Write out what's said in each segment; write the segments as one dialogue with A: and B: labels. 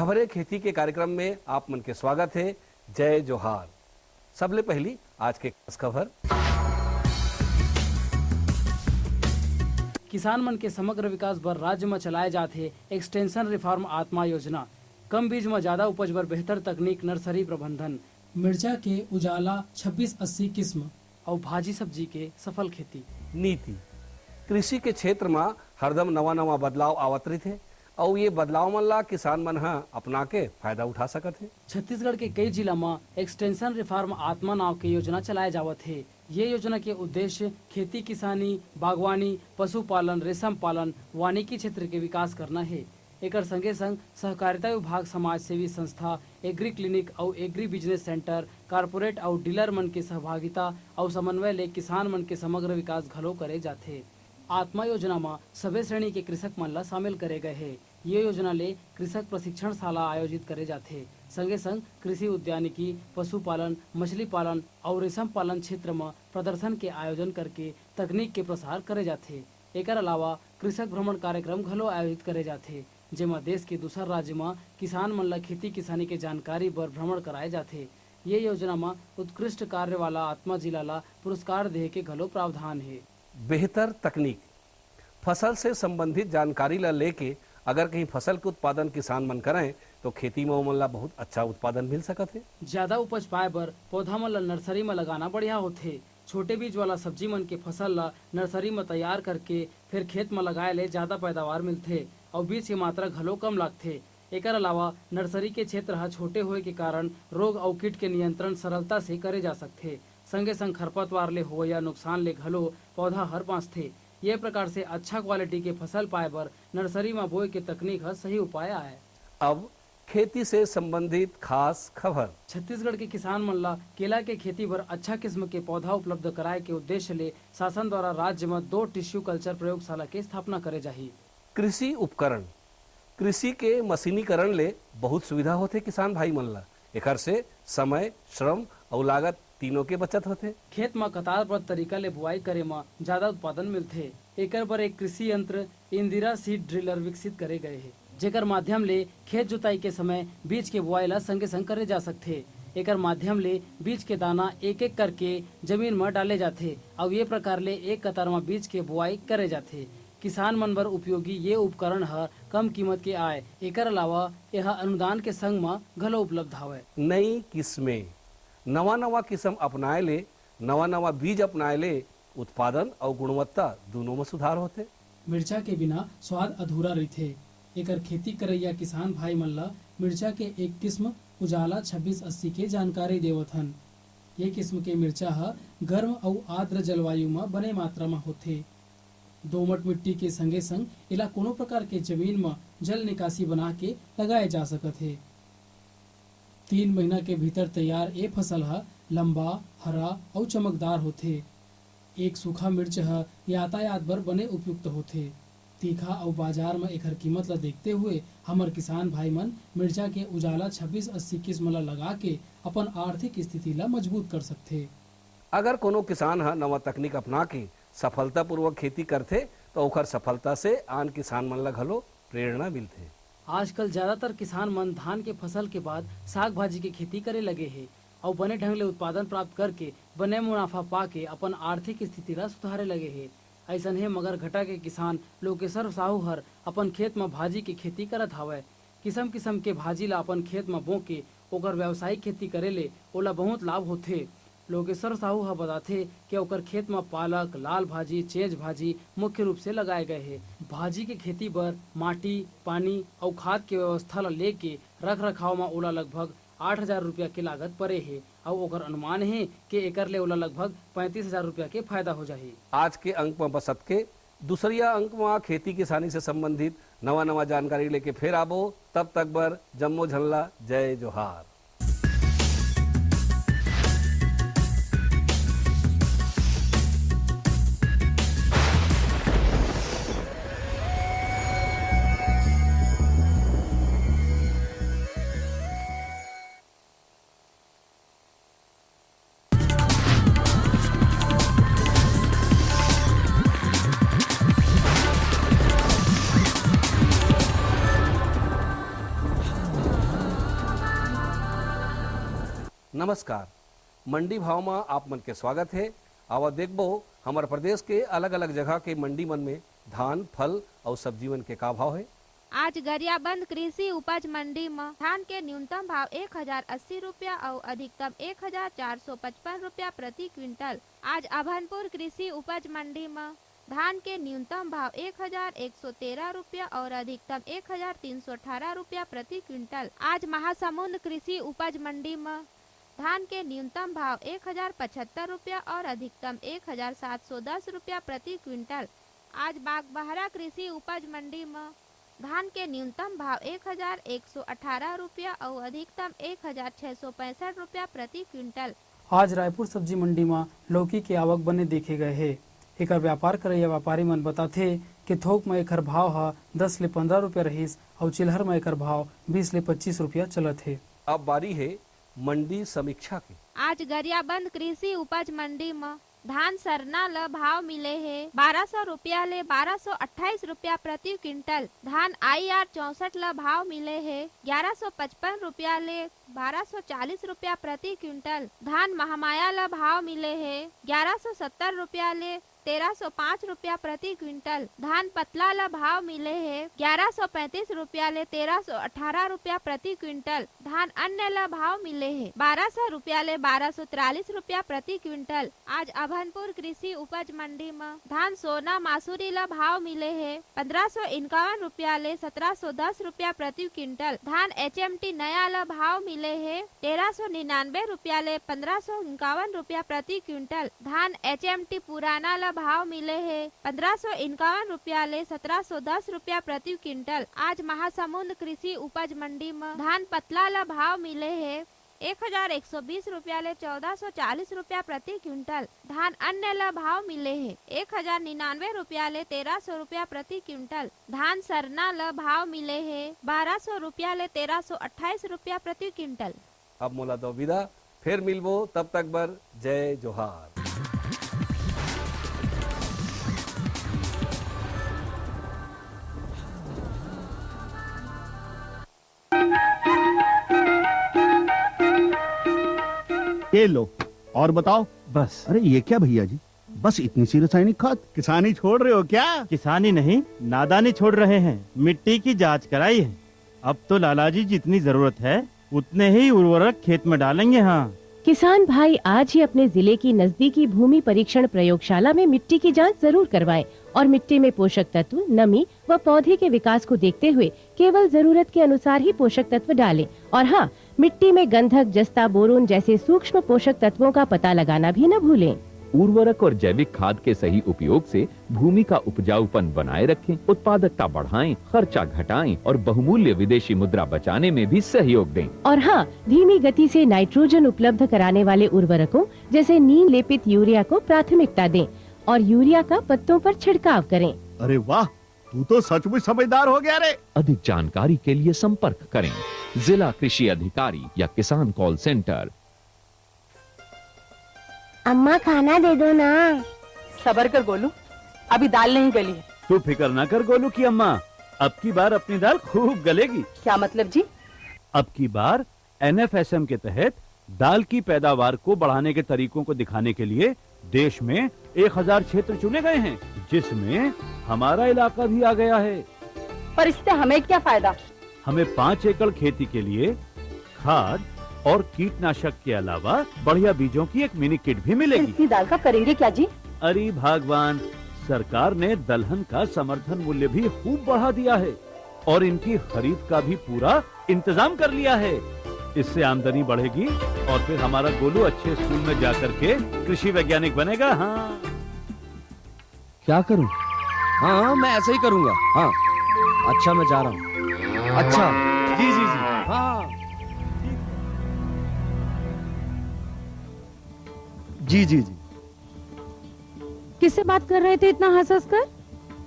A: खबरें खेती के कार्यक्रम में आप मन के स्वागत है। जय जोहार। सबले पहली आज के खास खबर।
B: किसान मन के समग्र विकास बर राज्य में चलाए जाते एक्सटेंशन रिफॉर्म आत्मा योजना। कम बीज में ज्यादा उपज बर बेहतर तकनीक नर्सरी प्रबंधन।
C: मिर्चा के उजाला 2680 किस्म
B: और भाजी सब्जी के सफल खेती।
A: नीति कृषि के क्षेत्र में हरदम नवा नवा बदलाव आवत रही और ये बदलाव मन ला किसान मन हा अपना के फायदा उठा सकत है।
B: छत्तीसगढ़ के कई जिला में एक्सटेंशन रिफॉर्म आत्मा नाव के योजना चलाए जावत है। ये योजना के उद्देश्य खेती किसानी, बागवानी, पशुपालन, रेशम पालन, वानिकी क्षेत्र के विकास करना है। एकर संगे संग सहकारिता विभाग, समाज सेवी संस्था, एग्री क्लिनिक और एग्री बिजनेस सेंटर, कारपोरेट और डीलर मन के सहभागिता और समन्वय ले किसान मन के समग्र विकास घलो करे जाथे। आत्मा योजना में सभी श्रेणी के कृषक मन ला शामिल करे गए है। ये योजना ले कृषक प्रशिक्षण शाला आयोजित करे जाथे। संगे संग कृषि उद्यानिकी, पशुपालन, मछली पालन और रेशम पालन क्षेत्र में प्रदर्शन के आयोजन करके तकनीक के प्रसार करे जाथे। एकर अलावा कृषक भ्रमण कार्यक्रम घलो आयोजित करे जाथे, जेमा देश के दूसर राज्य में किसान मन ला खेती किसानी के जानकारी बर भ्रमण कराए जाथे। ये योजना में उत्कृष्ट कार्य वाला आत्मा जिला ला पुरस्कार दे के घलो प्रावधान है।
A: बेहतर तकनीक फसल से संबंधित जानकारी ला लेके अगर कहीं फसल के उत्पादन किसान मन करें तो खेती में ओमन ला बहुत अच्छा उत्पादन मिल सकत है।
B: ज्यादा उपज पाए बर पौधा मन ला नर्सरी में लगाना बढ़िया होथे। छोटे बीज वाला सब्जी मन के फसल ला नर्सरी में तैयार करके फिर खेत में लगाए ले ज्यादा पैदावार मिलथे और बीज की मात्रा घलो कम लागथे। एकर अलावा नर्सरी के क्षेत्र हा छोटे होए के कारण रोग और कीट के नियंत्रण सरलता से करे जा सकथे। संगे संग खरपतवार ले हो या नुकसान ले घलो पौधा हर बाँचथे। ये प्रकार से अच्छा क्वालिटी के फसल पाए बर नर्सरी में बोए के तकनीक है सही उपाय आए।
A: अब खेती से संबंधित खास खबर।
B: छत्तीसगढ़ के किसान मन ला केला के खेती बर अच्छा किस्म के पौधा उपलब्ध कराए के उद्देश्य ले शासन द्वारा राज्य में 2 टिश्यू कल्चर प्रयोगशाला के स्थापना करे जाही।
A: कृषि उपकरण कृषि के मशीनीकरण ले बहुत सुविधा होते किसान भाई मन ला। एकर से समय, श्रम और लागत तीनों के बचत होते।
B: खेत में कतारबद्ध तरीका ले बुआई करे में ज्यादा उत्पादन मिलथे। एकर पर एक कृषि यंत्र इंदिरा सीड ड्रिलर विकसित करे गए है, जेकर माध्यम ले खेत जुताई के समय बीज के बुआई ला संगे संग करे जा सकथे। एकर माध्यम ले बीज के दाना एक एक करके जमीन में डाले जाथे और ये प्रकार ले एक कतार में बीज के बुआई करे जाथे। किसान मन बर उपयोगी ये उपकरण है कम कीमत के आए। एकर अलावा यह अनुदान के संग में घलो उपलब्ध हवे।
A: नई किस्में नवा नवा किस्म अपनाए ले, नवा नवा बीज अपनाए ले उत्पादन और गुणवत्ता दोनों में सुधार होते।
C: मिर्चा के बिना स्वाद अधूरा रहथे। एकर खेती करैया किसान भाई मन ला मिर्चा के एक किस्म उजाला 2680 के जानकारी देवत हन। ये किस्म के मिर्चा हा गर्म और आर्द्र जलवायु में बने मात्रा में होथे। दोमट मिट्टी के संगे संग इला कोनो प्रकार के जमीन में जल निकासी बना के लगाए जा सकत है। 3 महीना के भीतर तैयार ये फसल हा लंबा, हरा और चमकदार होथे। एक सूखा मिर्च हा यातायात बर बने उपयुक्त होथे। तीखा और बाजार में एकर कीमत ला देखते हुए हमर किसान भाई मन मिर्चा के उजाला 2680 किस्म ला लगा के अपन आर्थिक स्थिति ला मजबूत कर सकथे।
A: अगर कोनो किसान हा नवा तकनीक अपना के सफलतापूर्वक खेती करथे तो ओकर सफलता से आन किसान मन ला घलो प्रेरणा मिलथे।
B: आजकल ज्यादातर किसान मन धान के फसल के बाद साग भाजी के खेती करे लगे है और बने ढंग ले उत्पादन प्राप्त करके बने मुनाफा पा के अपन आर्थिक स्थिति ला सुधारे लगे है। ऐसन है मगर घटा के किसान लोकेश्वर साहू हर अपन खेत में भाजी के खेती करत हवय। किसम किसम के भाजी ला अपन खेत में बो के ओकर व्यावसायिक खेती करे ले ओला बहुत लाभ होथे। लोकेश्वर साहू हा बताथे कि ओकर खेत में पालक, लाल भाजी, चेज भाजी मुख्य रूप से लगाए गए है। भाजी के खेती बर माटी, पानी और खाद के व्यवस्था ला लेके रख रखाव में ओला लगभग 8000 रुपया के लागत परे है और ओकर अनुमान है कि एकर ले ओला लगभग 35000 रुपया के फायदा हो जाही।
A: आज के अंक में बसत के दूसरिया अंक में खेती किसानी से संबंधित नवा नवा जानकारी लेके फिर आबो। तब तक बर जम्मो झल्ला जय जोहार। नमस्कार। मंडी भाव में आप मन के स्वागत है। आवा देखबो हमारे प्रदेश के अलग अलग जगह के मंडी मन में धान, फल और सब्जी मन के का भाव है।
D: आज गरियाबंद कृषि उपज मंडी में धान के न्यूनतम भाव 1080 रुपया और अधिकतम 1455 रुपया प्रति क्विंटल। आज अभनपुर कृषि उपज मंडी में धान के न्यूनतम भाव 1113 रुपया और अधिकतम 1318 रुपया प्रति क्विंटल। आज महासमुंद कृषि उपज मंडी में धान के न्यूनतम भाव 1075 रुपया और अधिकतम 1710 रुपया प्रति क्विंटल। आज बागबहरा कृषि उपज मंडी में धान के न्यूनतम भाव 1118 रुपया और अधिकतम 1665 रुपया प्रति क्विंटल।
C: आज रायपुर सब्जी मंडी में लौकी के आवक बने देखे गए है। एकर व्यापार करैया व्यापारी मन बताथे कि थोक में एकर भाव है 10 ले 15 रुपया रहीस और चिल्हर में एकर भाव 20 ले 25 रुपया चलत है।
A: अब बारी है मंडी समीक्षा की।
D: आज गरियाबंद कृषि उपज मंडी में धान सरना ल भाव मिले है 1200 रुपया ले 1228 रुपया प्रति क्विंटल। धान IR 64 ल भाव मिले है 1155 रुपया ले 1240 रुपया प्रति क्विंटल। धान महामाया ल भाव मिले है 1170 रुपया ले 1305 रुपया प्रति क्विंटल। धान पतला ल भाव मिले है 1135 रुपया ले 1318 रुपया प्रति क्विंटल। धान अन्य ल भाव मिले है 1200 रुपया ले 1243 रुपया प्रति क्विंटल। आज अभनपुर कृषि उपज मंडी में धान सोना मासूरी ल भाव मिले है 1551 रुपया ले 1710 रुपया प्रति क्विंटल। धान HMT नया ल भाव मिले है 1399 रुपया ले 1551 रुपया प्रति क्विंटल। धान HMT पुराना ल भाव मिले है 1551 रुपया ले 1710 रुपया प्रति क्विंटल। आज महासमुंद कृषि उपज मंडी में धान पतला ल भाव मिले है 1120 रुपया ले 1440 रुपया प्रति क्विंटल। धान अन्य ल भाव मिले है 1099 रुपया ले 1300 रुपया प्रति क्विंटल। धान सरना ल भाव मिले है 1200 रुपया ले 1328 रुपया प्रति क्विंटल।
A: अब मोला दो विदा, फिर मिलबो, तब तक बर जय जोहार।
E: ये लो और बताओ।
F: बस।
E: अरे ये क्या भैया जी, बस इतनी सी रासायनिक खाद? किसानी छोड़ रहे हो क्या?
F: किसानी नहीं, नादानी छोड़ रहे हैं। मिट्टी की जांच कराई है। अब तो लालाजी जितनी जरूरत है उतने ही उर्वरक खेत में डालेंगे। हाँ,
G: किसान भाई आज ही अपने जिले की नजदीकी भूमि परीक्षण प्रयोगशाला में मिट्टी की जांच जरूर करवाएं और मिट्टी में पोषक तत्व, नमी व पौधे के विकास को देखते हुए केवल जरूरत के अनुसार ही पोषक तत्व डालें। और हाँ, मिट्टी में गंधक, जस्ता, बोरोन जैसे सूक्ष्म पोषक तत्वों का पता लगाना भी न भूलें।
H: उर्वरक और जैविक खाद के सही उपयोग से भूमि का उपजाऊपन बनाए रखें, उत्पादकता बढ़ाएं, खर्चा घटाएं और बहुमूल्य विदेशी मुद्रा बचाने में भी सहयोग दें।
G: और हाँ, धीमी गति से नाइट्रोजन उपलब्ध कराने वाले उर्वरकों जैसे नीम लेपित यूरिया को प्राथमिकता दें और यूरिया का पत्तों पर छिड़काव करें।
E: अरे वाह, तू तो सचमुच समझदार हो गया रे।
H: अधिक जानकारी के लिए संपर्क करें जिला कृषि अधिकारी या किसान कॉल सेंटर।
I: अम्मा खाना दे दो ना।
J: सबर कर गोलू, अभी दाल नहीं गली है।
F: तू फिक्र न कर गोलू की अम्मा, अब की बार अपनी दाल खूब गलेगी।
J: क्या मतलब जी?
F: अब की बार NFSM के तहत दाल की पैदावार को बढ़ाने के तरीकों को दिखाने के लिए देश में 1000 क्षेत्र चुने गए हैं, जिसमें हमारा इलाका भी आ गया है।
J: पर इससे हमें क्या फायदा?
F: हमें 5 एकड़ खेती के लिए खाद और कीटनाशक के अलावा बढ़िया बीजों की एक मिनी किट भी मिलेगी।
J: इतनी दाल का करेंगे क्या जी?
F: अरे भगवान, सरकार ने दलहन का समर्थन मूल्य भी खूब बढ़ा दिया है और इनकी खरीद का भी पूरा इंतजाम कर लिया है। इससे आमदनी बढ़ेगी और फिर हमारा गोलू अच्छे स्कूल में जाकर के कृषि वैज्ञानिक बनेगा। हाँ,
K: क्या करूं? हाँ, मैं ऐसे ही करूंगा। हाँ, अच्छा, मैं जा रहा हूँ। अच्छा, जी जी जी, हाँ जी जी जी।
G: किससे बात कर रहे थे इतना हंस हंस कर?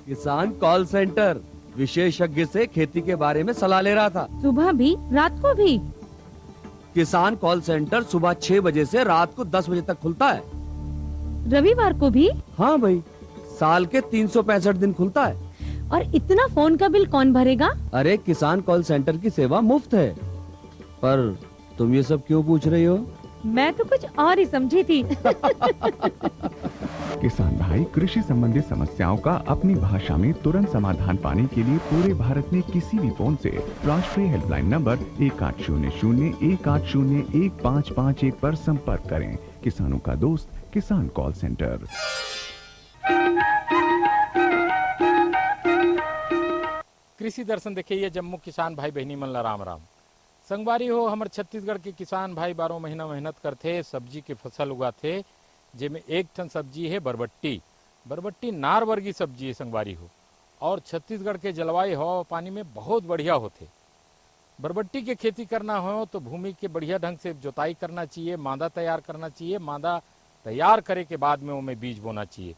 K: किसान कॉल सेंटर, विशेषज्ञ से खेती के बारे में सलाह ले रहा था।
G: सुबह भी, रात को भी?
K: किसान कॉल सेंटर सुबह 6 बजे से रात को 10 बजे तक खुलता है।
G: रविवार को भी?
K: हाँ भाई, साल के 365 दिन खुलता है।
G: और इतना फोन का बिल कौन भरेगा?
K: अरे, किसान कॉल सेंटर की सेवा मुफ्त है। पर तुम ये सब क्यों पूछ रही हो?
G: मैं तो कुछ और ही समझी थी।
L: किसान भाई कृषि संबंधी समस्याओं का अपनी भाषा में तुरंत समाधान पाने के लिए पूरे भारत में किसी भी फोन से राष्ट्रीय हेल्पलाइन नंबर 1800-1801-551 पर संपर्क करें। किसानों का दोस्त किसान कॉल सेंटर।
M: कृषि दर्शन देखिए ये जम्मू किसान भाई बहनी मन ला राम राम। संगवारी हो हमारे छत्तीसगढ़ के किसान भाई 12 महीना मेहनत करते, सब्जी के फसल उगाते, जिसमें एक ठन सब्जी है बरबट्टी। बरबट्टी नार वर्गी सब्जी है संगवारी हो, और छत्तीसगढ़ के जलवायु हवा पानी में बहुत बढ़िया होते। बरबट्टी के खेती करना हो तो भूमि के बढ़िया ढंग से जोताई करना चाहिए, मादा तैयार करना चाहिए, मादा तैयार करे के बाद में उनमें बीज बोना चाहिए।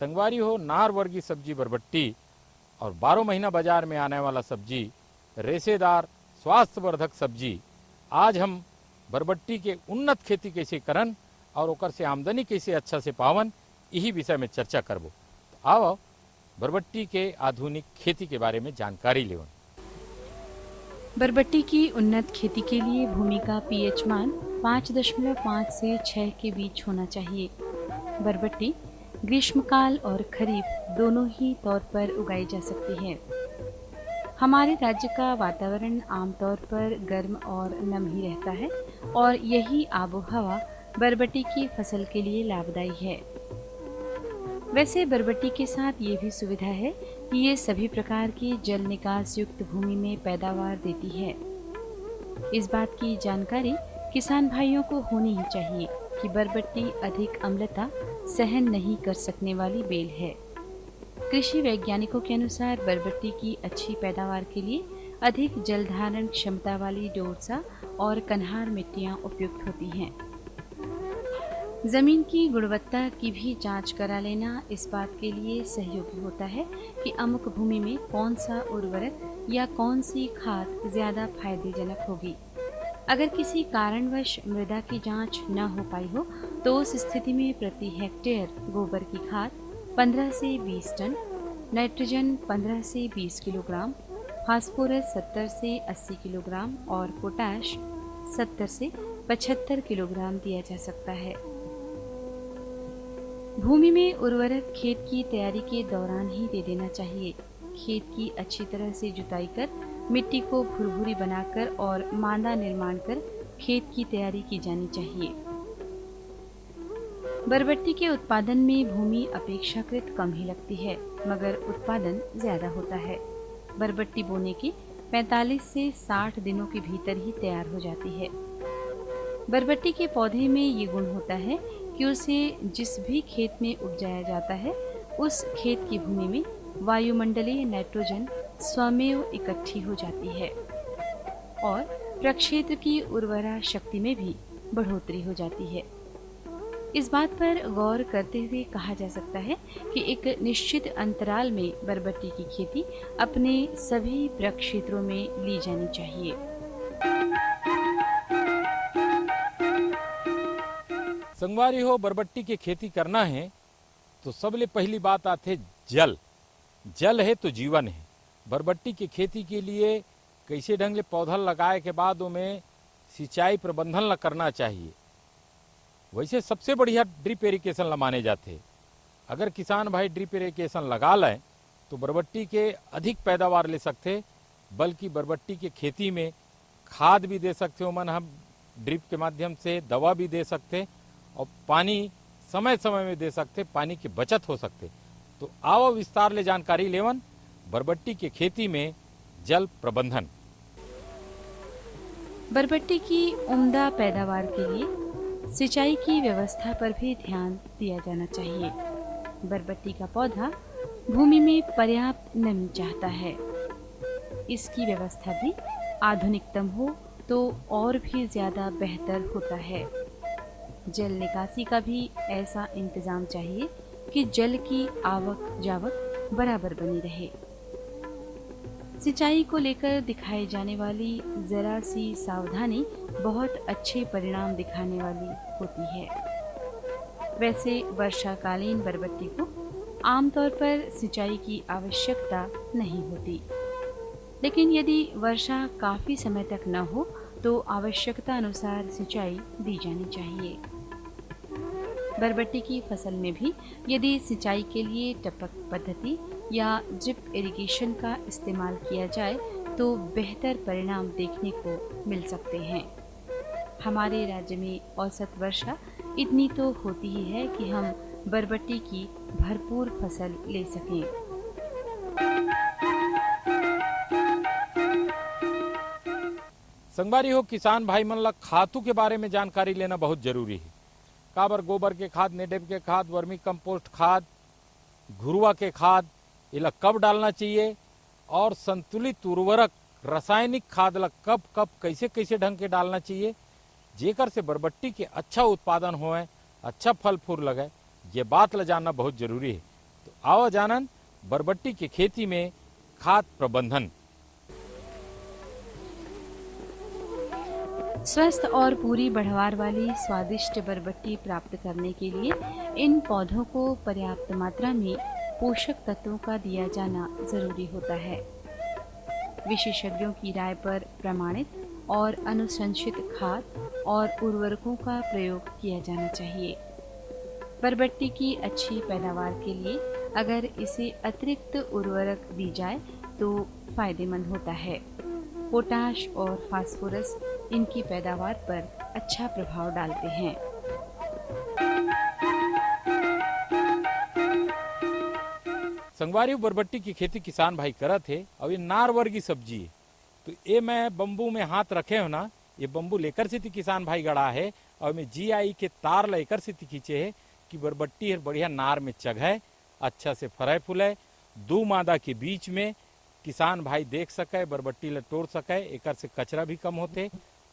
M: संगवारी हो नार वर्गी सब्जी बरबट्टी और 12 महीना बाजार में आने वाला सब्जी, रेशेदार स्वास्थ्यवर्धक सब्जी। आज हम बरबट्टी के उन्नत खेती कैसे करन और ओकर से आमदनी कैसे अच्छा से पावन, यही विषय में चर्चा करबो। तो आओ बरबट्टी के आधुनिक खेती के बारे में जानकारी लेवन।
N: बरबट्टी की उन्नत खेती के लिए भूमि का पीएच मान 5.5 से 6 के बीच होना चाहिए। बरबट्टी ग्रीष्मकाल और खरीफ दोनों ही तौर पर उगाई जा सकती है। हमारे राज्य का वातावरण आमतौर पर गर्म और नम ही रहता है और यही आबो हवा बरबट्टी की फसल के लिए लाभदायी है। वैसे बरबट्टी के साथ ये भी सुविधा है कि ये सभी प्रकार की जल निकास युक्त भूमि में पैदावार देती है। इस बात की जानकारी किसान भाइयों को होनी ही चाहिए कि बरबट्टी अधिक अम्लता सहन नहीं कर सकने वाली बेल है। कृषि वैज्ञानिकों के अनुसार बरबट्टी की अच्छी पैदावार के लिए अधिक जल धारण क्षमता वाली डोरसा और कन्हार मिट्टियां उपयुक्त होती हैं। जमीन की गुणवत्ता की भी जांच करा लेना इस बात के लिए सहयोगी होता है कि अमुक भूमि में कौन सा उर्वरक या कौन सी खाद ज्यादा फायदेजनक होगी। अगर किसी कारणवश मृदा की जांच न हो पाई हो तो उस स्थिति में प्रति हेक्टेयर गोबर की खाद 15 से 20 टन, नाइट्रोजन 15 से 20 किलोग्राम, फास्फोरस 70 से 80 किलोग्राम और पोटाश 70 से 75 किलोग्राम दिया जा सकता है। भूमि में उर्वरक खेत की तैयारी के दौरान ही दे देना चाहिए। खेत की अच्छी तरह से जुताई कर मिट्टी को भुरभुरी बनाकर और मांदा निर्माण कर खेत की तैयारी की जानी चाहिए। बरबट्टी के उत्पादन में भूमि अपेक्षाकृत कम ही लगती है, मगर उत्पादन ज्यादा होता है। बरबट्टी बोने के 45 से 60 दिनों के भीतर ही तैयार हो जाती है। बरबट्टी के पौधे में ये गुण होता है कि उसे जिस भी खेत में उपजाया जाता है उस खेत की भूमि में वायुमंडलीय नाइट्रोजन स्वमेव इकट्ठी हो जाती है और प्रक्षेत्र की उर्वरा शक्ति में भी बढ़ोतरी हो जाती है। इस बात पर गौर करते हुए कहा जा सकता है कि एक निश्चित अंतराल में बरबट्टी की खेती अपने सभी प्रक्षेत्रों में ली जानी चाहिए।
M: संगवारी हो बरबट्टी की खेती करना है तो सबले पहली बात आते जल। जल है तो जीवन है। बरबट्टी की खेती के लिए कैसे ढंग ले पौधा लगाए के बाद उनमें सिंचाई प्रबंधन करना चाहिए। वैसे सबसे बढ़िया ड्रिप इरिगेशन ला माने जाते। अगर किसान भाई ड्रिप इरिगेशन लगा लें तो बरबट्टी के अधिक पैदावार ले सकते, बल्कि बरबट्टी के खेती में खाद भी दे सकते हो मन हम ड्रिप के माध्यम से, दवा भी दे सकते और पानी समय समय में दे सकते, पानी की बचत हो सकते। तो आओ विस्तार ले जानकारी लेवन बरबट्टी के खेती में जल प्रबंधन।
N: बरबट्टी की उम्दा पैदावार के लिए सिंचाई की व्यवस्था पर भी ध्यान दिया जाना चाहिए। बरबट्टी का पौधा भूमि में पर्याप्त नमी चाहता है। इसकी व्यवस्था भी आधुनिकतम हो तो और भी ज्यादा बेहतर होता है। जल निकासी का भी ऐसा इंतजाम चाहिए कि जल की आवक जावक बराबर बनी रहे। सिंचाई को लेकर दिखाई जाने वाली जरा सी सावधानी बहुत अच्छे परिणाम दिखाने वाली होती है। वैसे वर्षाकालीन बरबट्टी को आमतौर पर सिंचाई की आवश्यकता नहीं होती, लेकिन यदि वर्षा काफी समय तक न हो तो आवश्यकता अनुसार सिंचाई दी जानी चाहिए। बरबट्टी की फसल में भी यदि सिंचाई के लिए टपक पद्धति या ड्रिप इरिगेशन का इस्तेमाल किया जाए तो बेहतर परिणाम देखने को मिल सकते हैं। हमारे राज्य में औसत वर्षा इतनी तो होती ही है कि हम बरबट्टी की भरपूर फसल ले सकें।
M: संगवारी हो किसान भाई मन ला खातू के बारे में जानकारी लेना बहुत जरूरी है। काबर गोबर के खाद, नेडेब के खाद, वर्मी कंपोस्ट खाद, घुरुआ के खाद इला कब डालना चाहिए और संतुलित उर्वरक रासायनिक खाद ला कब कब कैसे कैसे ढंग के डालना चाहिए, जेकर से बरबट्टी के अच्छा उत्पादन होए, अच्छा फल फूल लगे, ये बात ला जानना बहुत जरूरी है। तो आओ जानन बरबट्टी की खेती में खाद प्रबंधन।
N: स्वस्थ और पूरी बढ़वार वाली स्वादिष्ट बरबट्टी प्राप्त करने के लिए इन पौधों को पर्याप्त मात्रा में पोषक तत्वों का दिया जाना जरूरी होता है। विशेषज्ञों की राय पर प्रमाणित और अनुशंसित खाद और उर्वरकों का प्रयोग किया जाना चाहिए। बरबट्टी की अच्छी पैदावार के लिए अगर इसे अतिरिक्त उर्वरक दी जाए तो फायदेमंद होता है। पोटाश और फास्फोरस इनकी पैदावार पर अच्छा प्रभाव डालते हैं।
M: संगवारी बरबट्टी की खेती किसान भाई करत है और ये नार वर्गी सब्जी है। तो ये मैं बम्बू में हाथ रखे हो ना, ये बम्बू लेकर से किसान भाई गड़ा है और मैं GI के तार लेकर से खींचे है कि बरबट्टी है बढ़िया नार में चघे, अच्छा से फरे फूले, दो मादा के बीच में किसान भाई देख सके, बरबट्टी ला तोड़ सके, एकर से कचरा भी कम होते,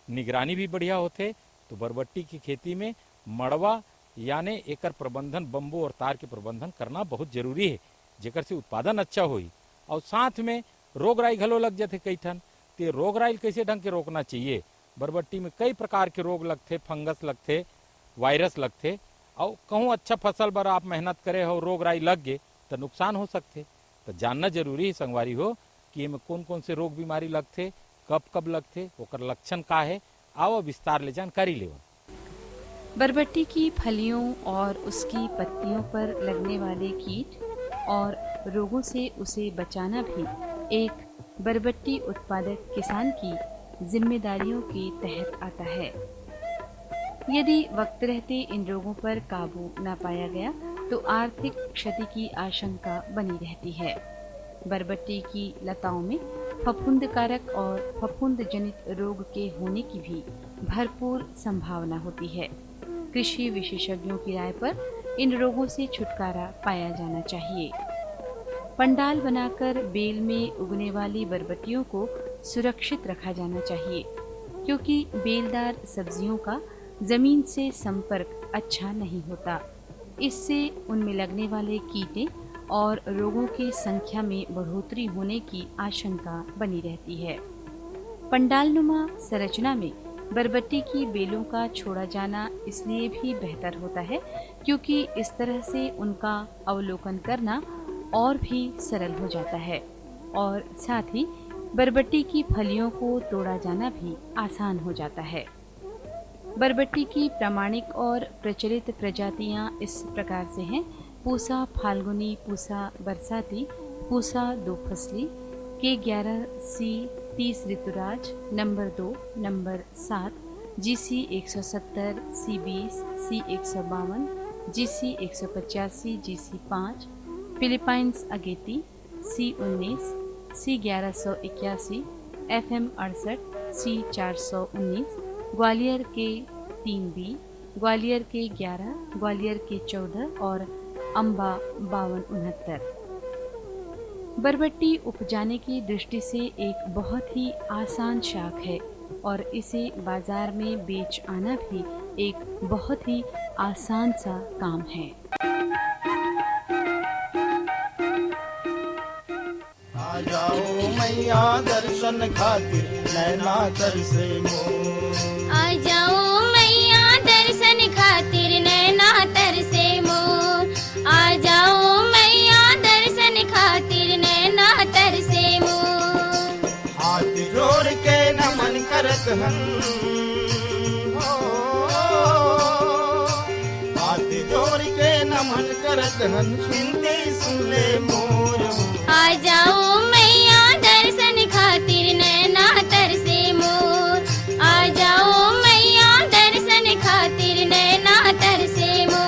M: निगरानी भी बढ़िया होते। तो बरबट्टी की खेती में मड़वा यानी एकर प्रबंधन, बम्बू और तार के प्रबंधन करना बहुत जरूरी है, जेकर से उत्पादन अच्छा होई। और साथ में रोग राई घलो लग जाते कई ठन, ते रोग राई कैसे ढंग के रोकना चाहिए। बरबट्टी में कई प्रकार के रोग लगते, फंगस लगते, वायरस लगते, और कहूँ अच्छा फसल बर आप मेहनत करे हो, रोग राई लग गए तो नुकसान हो सकते। तो जानना जरूरी है संगवारी हो कि ये में कौन कौन से रोग बीमारी लगते, कब कब लगते, ओकर लक्षण का है, आओ विस्तार ले जानकारी ले।
N: बरबट्टी की फलियों और उसकी पत्तियों पर लगने वाले कीट और रोगों से उसे बचाना भी एक बरबट्टी उत्पादक किसान की जिम्मेदारियों के तहत आता है। यदि वक्त रहते इन रोगों पर काबू न पाया गया तो आर्थिक क्षति की आशंका बनी रहती है। बरबट्टी की लताओं में फफूंद कारक और फफूंद जनित रोग के होने की भी भरपूर संभावना होती है। कृषि विशेषज्ञों की राय पर इन रोगों से छुटकारा पाया जाना चाहिए। पंडाल बनाकर बेल में उगने वाली बरबट्टियों को सुरक्षित रखा जाना चाहिए, क्योंकि बेलदार सब्जियों का जमीन से संपर्क अच्छा नहीं होता। इससे उनमें लगने वाले कीटे और रोगों की संख्या में बढ़ोतरी होने की आशंका बनी रहती है। पंडालनुमा संरचना में बरबट्टी की बेलों का छोड़ा जाना इसलिए भी बेहतर होता है क्योंकि इस तरह से उनका अवलोकन करना और भी सरल हो जाता है और साथ ही बरबट्टी की फलियों को तोड़ा जाना भी आसान हो जाता है। बरबट्टी की प्रामाणिक और प्रचलित प्रजातियां इस प्रकार से हैं: पूसा फाल्गुनी, पूसा बरसाती, पूसा दो फसली, K11C 30 ऋतुराज, number 2, number 7, GC 170, C20, C 152, GC 185, GC 5, Philippines अगेती, C19, C 1181, FM 68, C 419, Gwalior के 3B, ग्वालियर के 11, ग्वालियर के 14 और अम्बा 5269। बरबट्टी उपजाने की दृष्टि से एक बहुत ही आसान शाक है और इसे बाजार में बेच आना भी एक बहुत ही आसान सा काम है।
O: आ जाओ मैया दर्शन खातिर नैना तरसे मोर।
P: आ जाओ मैया दर्शन खातिर नैना तरसे मोर। आ जाओ मैया दर्शन खातिर नैना तरसे मोर।
O: हाथ जोड़ के नमन करत हन हाथ जोड़ के नमन करत हन विनती सुन ले मोर
P: आ जाओ मैया दर्शन खातिर नैना तरसे मोर आ जाओ मैया दर्शन खातिर नैना तरसे मोर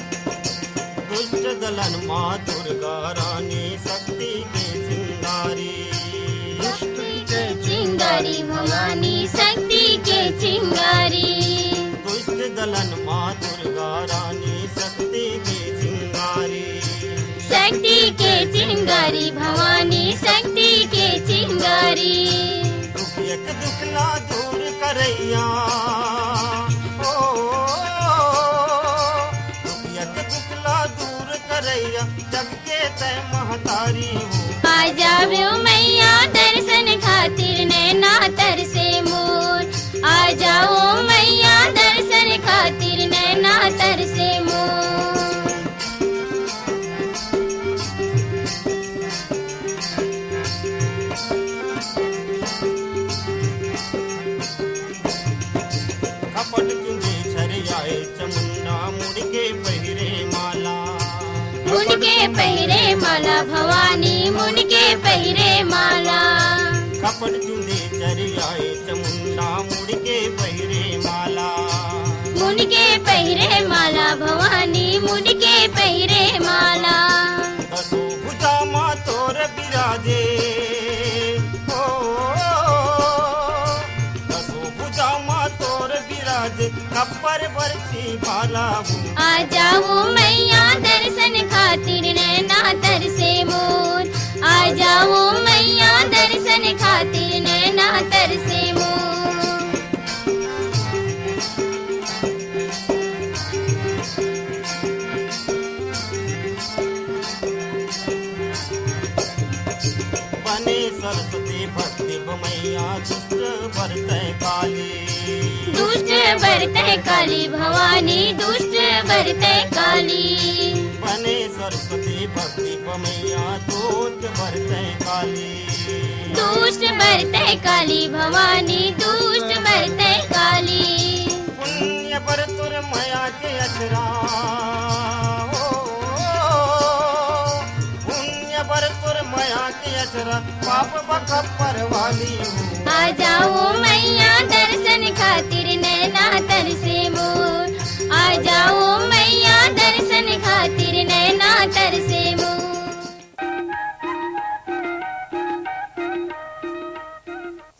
O: दुष्ट दलन माँ दुर्गा रानी शक्ति के चिंगारी
P: चिंगारी भवानी शक्ति के चिंगारी
O: दुष्ट दलन माँ दुर्गा रानी शक्ति के चिंगारी
P: शक्ति के चिंगारी भवानी शक्ति के चिंगारी
O: दुखियक दुखला दूर करैया ओ दुखियक दुखला दूर करैया जग के तय महतारी हो
P: आ जाओ मैया दर्शन खातिर नैना तरसे मोर आ जाओ मैया दर्शन खातिर नैना तरसे मोर
O: खपट चुंदी छरियाए चमुंडा मुड़ के पहिरे माला
P: मुन के पहिरे माला भवानी मुन के पहिरे माला
O: खपट चुंदी छरियाए चमुंडा मुड़ के पहिरे माला
P: मुन के पहिरे माला भवानी मुन के पहिरे माला
O: दसो भुजा माँ तोर बिराजे ओ दसो भुजा माँ तोर बिराजे कपर बरछी भाला
P: आ जाओ मैया दर्शन खातिर नैना तरसे मोर आ जाओ मैया दर्शन खातिर नैना तरसे मोर
O: बने सरस्वती भक्ति मैया दुष्ट बरते काली
P: दुष्ट बरते काली भवानी दुष्ट बरते काली
O: बने सरस्वती भक्ति मैया दूत बरते काली
P: दुष्ट बरते काली भवानी दुष्ट बरते काली
O: पुण्य पर तुर माया के अचरा ओ, पुण्य पर तुर माया के अचरा पाप बकपर वाली
P: आ जाओ मैया दर्शन खातिर नैना तरसे मोर आ जाओ मैया दर्शन खातिर नैना तरसे मोर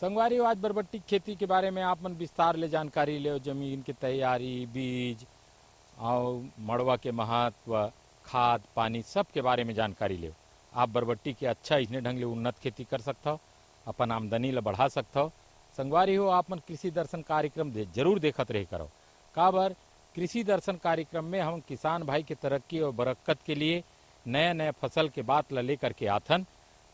M: संगवारी आज बरबट्टी खेती के बारे में आप मन विस्तार ले जानकारी ले जमीन की तैयारी बीज और मड़वा के महत्व खाद पानी सब के बारे में जानकारी ले आप बरबट्टी के अच्छा इसने ढंग ले उन्नत खेती कर सकते हो अपन आमदनी ला बढ़ा सकते हो संगवारी हो आप मन कृषि दर्शन कार्यक्रम जरूर देखत रहे करो काबर कृषि दर्शन कार्यक्रम में हम किसान भाई के तरक्की और बरकत के लिए नया नया फसल के बात ला लेकर के आथन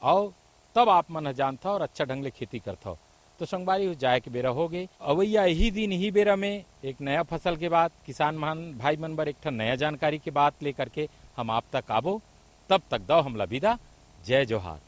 M: और तब आप मन जानता और अच्छा ढंग ले खेती करता हो तो संगवारी हो जाए के बेरा हो गए अवैया यही दिन ही बेरा में एक नया फसल के बाद किसान भाई मन बर एक नया जानकारी के बात लेकर के हम आप तक आबो तब तक दो हमला विदा जय जोहार।